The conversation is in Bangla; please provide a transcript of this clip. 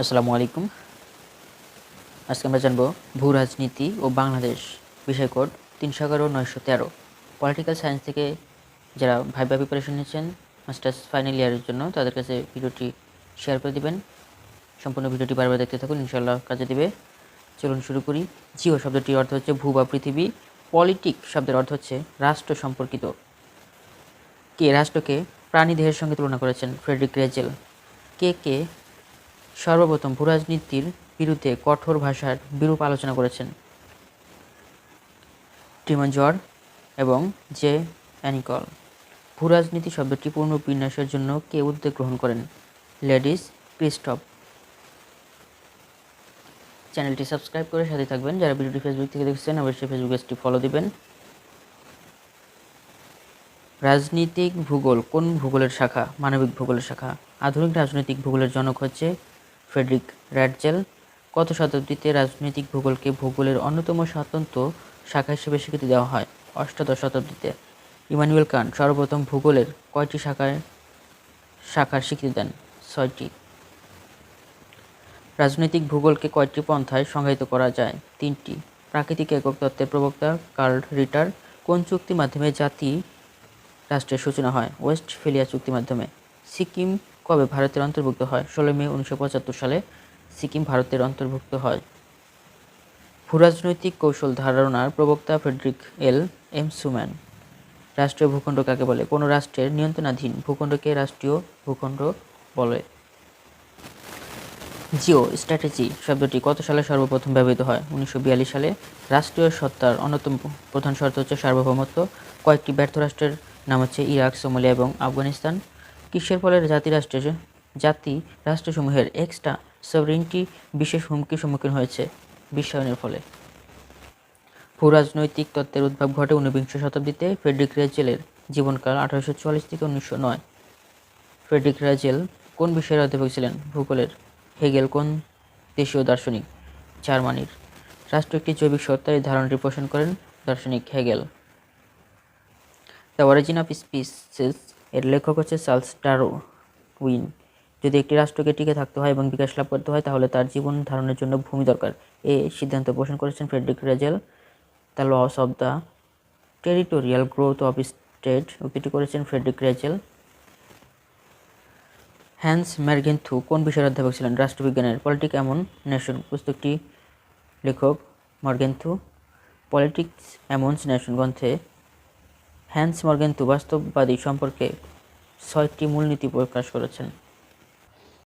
আসসালামু আলাইকুম। আজকে আমরা জানব ভূ রাজনীতি ও বাংলাদেশ বিষয় কোড ৩১১/৯১৩। পলিটিক্যাল সায়েন্স থেকে যারা ভাইবা প্রিপারেশন নিচ্ছেন মাস্টার্স ফাইনাল ইয়ারের জন্য তাদের কাছে ভিডিওটি শেয়ার করে দিবেন। সম্পূর্ণ ভিডিওটি বারবার দেখতে থাকুন, ইনশাআল্লাহ কাজে দিবে। চলুন শুরু করি। জিও শব্দটির অর্থ হচ্ছে ভূ বা পৃথিবী। পলিটিক শব্দের অর্থ হচ্ছে রাষ্ট্র সম্পর্কিত। কে রাষ্ট্রকে প্রাণীদেহের সঙ্গে তুলনা করেছেন? ফ্রেডরিক রেজেল। কে সর্বপ্রথম ভূরাজনীতির বিরুদ্ধে কঠোর ভাষার বিরূপ আলোচনা করেছেন? টিমন জর এবং জে অ্যানিকল। ভূরাজনীতি শব্দটি পুনর্বিন্যাসের জন্য কে উদ্যোগ গ্রহণ করেন? লেডিস ক্রিস্টপ। চ্যানেলটি সাবস্ক্রাইব করে সাথে থাকবেন। যারা ভিডিওটি ফেসবুক থেকে দেখছেন অবশ্যই ফেসবুক পেজটি ফলো দিবেন। রাজনীতিক ভূগোল কোন ভূগোলের শাখা? মানবিক ভূগোলের শাখা। আধুনিক রাজনৈতিক ভূগোলের জনক হচ্ছে ফ্রেডরিক র্যাডজেল। কত শতাব্দীতে রাজনৈতিক ভূগোলকে ভূগোলের অন্যতম স্বতন্ত্র শাখা হিসেবে স্বীকৃতি দেওয়া হয়? অষ্টাদশ শতাব্দীতে। ইমানুয়েল কান্ট সর্বপ্রথম ভূগোলের কয়টি শাখার স্বীকৃতি দেন? 6টি। রাজনৈতিক ভূগোলকে কয়টি পন্থায় সংজ্ঞায়িত করা যায়? 3টি। প্রাকৃতিক একক তত্ত্বের প্রবক্তা কার্ল রিটার। কোন চুক্তির মাধ্যমে জাতি রাষ্ট্রের সূচনা হয়? ওয়েস্টফেলিয়া চুক্তির মাধ্যমে। সিকিম কবে ভারতের অন্তর্ভুক্ত হয়? 16 মে 1975 সালে সিকিম ভারতের অন্তর্ভুক্ত হয়। ভূরাজনৈতিক কৌশল ধারণার প্রবক্তা ফ্রেডরিক এম সুম্যান। রাষ্ট্রীয় ভূখণ্ড কাকে বলে? কোনো রাষ্ট্রের নিয়ন্ত্রণাধীন ভূখণ্ডকে রাষ্ট্রীয় ভূখণ্ড বলে। জিও স্ট্র্যাটেজি শব্দটি কত সালে সর্বপ্রথম ব্যবহৃত হয়? 1942 সালে। রাষ্ট্রীয় সত্তার অন্যতম প্রধান শর্ত হচ্ছে সার্বভৌমত্ব। কয়েকটি ব্যর্থ রাষ্ট্রের নাম হচ্ছে ইরাক, সোমালিয়া এবং আফগানিস্তান। কিসের ফলে জাতি রাষ্ট্রসমূহের এক্সট্রা সভরেনিটি বিশেষ হুমকির সম্মুখীন হয়েছে? বিশ্বায়নের ফলে। ভূরাজনৈতিক তত্ত্বের উদ্ভব ঘটে 19বিংশ শতাব্দীতে। ফ্রেডরিক রেজেলের জীবনকাল 1844 থেকে 1909। ফ্রেডরিক রেজেল কোন বিষয়ের অধ্যাপক ছিলেন? ভূগোলের। হেগেল কোন দেশীয় দার্শনিক? জার্মানির। রাষ্ট্র একটি জৈবিক সত্তা, এই ধারণাটি পোষণ করেন দার্শনিক Hegel. The Origin of Species এর লেখক হচ্ছে চার্লস ডারউইন। যদি একটি রাষ্ট্রকে টিকে থাকতে হয় এবং বিকাশ লাভ করতে হয় তাহলে তার জীবন ধারণের জন্য ভূমি দরকার, এ সিদ্ধান্ত পোষণ করেছেন Friedrich Ratzel. The loss of the territorial growth of state উক্তিটি করেছেন ফ্রেডরিক রেজেল। হ্যান্স ম্যারগেনথু কোন বিষয়ের অধ্যাপক ছিলেন? রাষ্ট্রবিজ্ঞানের। পলিটিক অ্যামং নেশন পুস্তকটি লেখক মর্গেনথু। পলিটিক্স অ্যামং নেশন গ্রন্থে হ্যান্স মর্গেনথু বাস্তববাদী সম্পর্কে 6টি মূলনীতি প্রকাশ করেছেন।